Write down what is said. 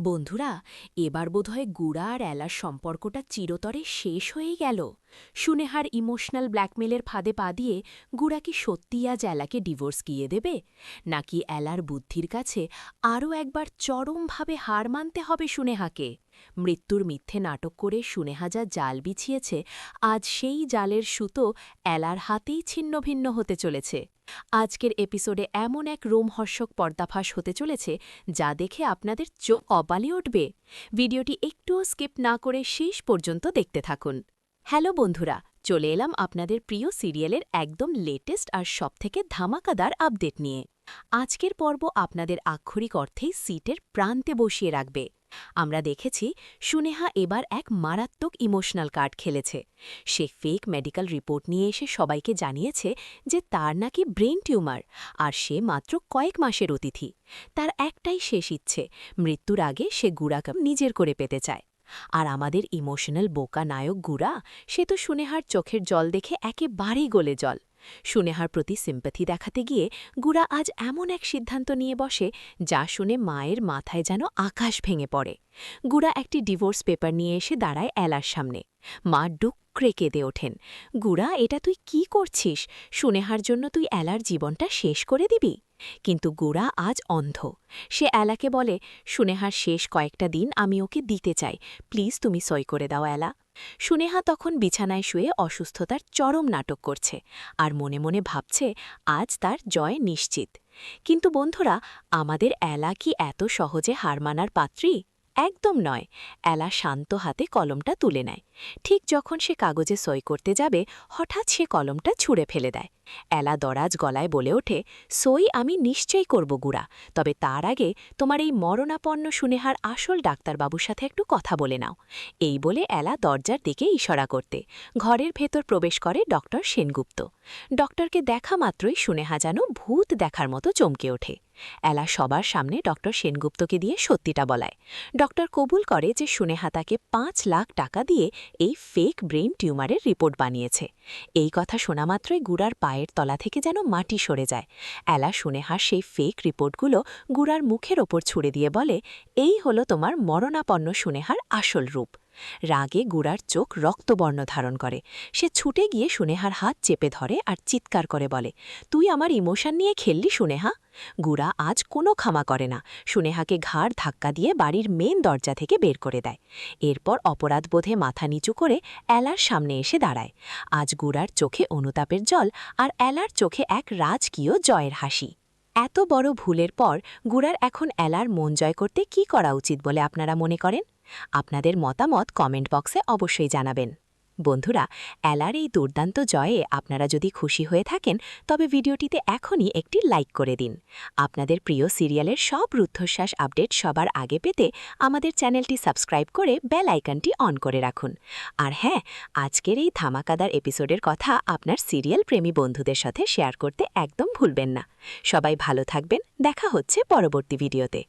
বন্ধুরা, এবার বোধহয় গুড়া আর এলার সম্পর্কটা চিরতরে শেষ হয়েই গেল। সুনেহার ইমোশনাল ব্ল্যাকমেলের ফাঁদে পা দিয়ে গুড়া কি সত্যিই আজ এলাকে ডিভোর্স গিয়ে দেবে, নাকি এলার বুদ্ধির কাছে আরও একবার চরমভাবে হার মানতে হবে সুনেহাকে? মৃত্যুর মিথ্যে নাটক করে সুনেহা যা জাল বিছিয়েছে, আজ সেই জালের সুতো এলার হাতেই ছিন্নভিন্ন হতে চলেছে। আজকের এপিসোডে এমন এক রোমহর্ষক পর্দাফাঁস হতে চলেছে যা দেখে আপনাদের চোখ কপালে উঠবে। ভিডিওটি একটুও স্কিপ না করে শেষ পর্যন্ত দেখতে থাকুন। হ্যালো বন্ধুরা, চলে এলাম আপনাদের প্রিয় সিরিয়ালের একদম লেটেস্ট আর সবথেকে ধামাকাদার আপডেট নিয়ে। আজকের পর্ব আপনাদের আক্ষরিক অর্থেই সিটের প্রান্তে বসিয়ে রাখবে। আমরা দেখেছি সুনেহা এবার এক মারাত্মক ইমোশনাল কার্ড খেলেছে। সে ফেক মেডিকেল রিপোর্ট নিয়ে এসে সবাইকে জানিয়েছে যে তার নাকি ব্রেন টিউমার, আর সে মাত্র কয়েক মাসের অতিথি। তার একটাই শেষ ইচ্ছে, মৃত্যুর আগে সে গুড়াকে নিজের করে পেতে চায়। আর আমাদের ইমোশনাল বোকা নায়ক গুড়া, সে তো সুনেহার চোখের জল দেখে একেবারেই গলে জল। সুনেহার প্রতি সিম্প্যাথি দেখাতে গিয়ে গুড়া আজ এমন এক সিদ্ধান্ত নিয়ে বসে যা শুনে মায়ের মাথায় যেন আকাশ ভেঙে পড়ে। গুড়া একটি ডিভোর্স পেপার নিয়ে এসে দাঁড়ায় এলার সামনে। মা ডুকরে কেঁদে ওঠেন। গুড়া, এটা তুই কি করছিস? সুনেহার জন্য তুই এলার জীবনটা শেষ করে দিবি? কিন্তু গুড়া আজ অন্ধ। সে এলাকে বলে, সুনেহার শেষ কয়েকটা দিন আমি ওকে দিতে চাই, প্লিজ তুমি সই করে দাও এলা। সুনেহা তখন বিছানায় শুয়ে অসুস্থতার চরম নাটক করছে, আর মনে মনে ভাবছে আজ তার জয় নিশ্চিত। কিন্তু বন্ধুরা, আমাদের এলা কি এত সহজে হার মানার পাত্রী? একদম নয়। এলা শান্ত হাতে কলমটা তুলে নেয়। ঠিক যখন সে কাগজে সই করতে যাবে, হঠাৎ সে কলমটা ছুঁড়ে ফেলে দেয়। এলা দরাজ গলায় বলে ওঠে, সই আমি নিশ্চয়ই করব গুড়া, তবে তার আগে তোমার এই মরণাপন্ন সুনেহার আসল ডাক্তারবাবুর সাথে একটু কথা বলে নাও। এই বলে এলা দরজার দিকে ইশারা করতে ঘরের ভেতর প্রবেশ করে ডক্টর সেনগুপ্ত। ডক্টরকে দেখা মাত্রই সুনেহা যেন ভূত দেখার মতো চমকে ওঠে। এলা সবার সামনে ডক্টর সেনগুপ্তকে দিয়ে সত্যিটা বলায়। ডক্টর কবুল করে যে সুনেহা তাকে ৫ লাখ টাকা দিয়ে এই ফেক ব্রেইন টিউমারের রিপোর্ট বানিয়েছে। এই কথা শোনা মাত্রই গুড়ার পায়ের তলা থেকে যেন মাটি সরে যায়। এলা সুনেহার সেই ফেক রিপোর্টগুলো গুড়ার মুখের ওপর ছুড়ে দিয়ে বলে, এই হলো তোমার মরণাপন্ন সুনেহার আসল রূপ। রাগে গুড়ার চোখ রক্তবর্ণ ধারণ করে। সে ছুটে গিয়ে সুনেহার হাত চেপে ধরে আর চিৎকার করে বলে, তুই আমার ইমোশন নিয়ে খেললি সুনেহা? গুড়া আজ কোনো ক্ষমা করে না। সুনেহাকে ঘাড় ধাক্কা দিয়ে বাড়ির মেন দরজা থেকে বের করে দেয়। এরপর অপরাধবোধে মাথা নিচু করে এলার সামনে এসে দাঁড়ায়। আজ গুড়ার চোখে অনুতাপের জল, আর এলার চোখে এক রাজকীয় জয়ের হাসি। এত বড় ভুলের পর গুড়ার এখন এলার মন জয় করতে কি করা উচিত বলে আপনারা মনে করেন? আপনাদের মতামত কমেন্ট বক্সে অবশ্যই জানাবেন। বন্ধুরা, এলার এই দুর্দান্ত জয়ে আপনারা যদি খুশি হয়ে থাকেন, তবে ভিডিওটিতে এখনই একটি লাইক করে দিন। আপনাদের প্রিয় সিরিয়ালের সব রুদ্ধশ্বাস আপডেট সবার আগে পেতে আমাদের চ্যানেলটি সাবস্ক্রাইব করে বেল আইকনটি অন করে রাখুন। আর হ্যাঁ, আজকের এই ধামাকাদার এপিসোডের কথা আপনার সিরিয়াল প্রেমী বন্ধুদের সাথে শেয়ার করতে একদম ভুলবেন না। সবাই ভালো থাকবেন, দেখা হচ্ছে পরবর্তী ভিডিওতে।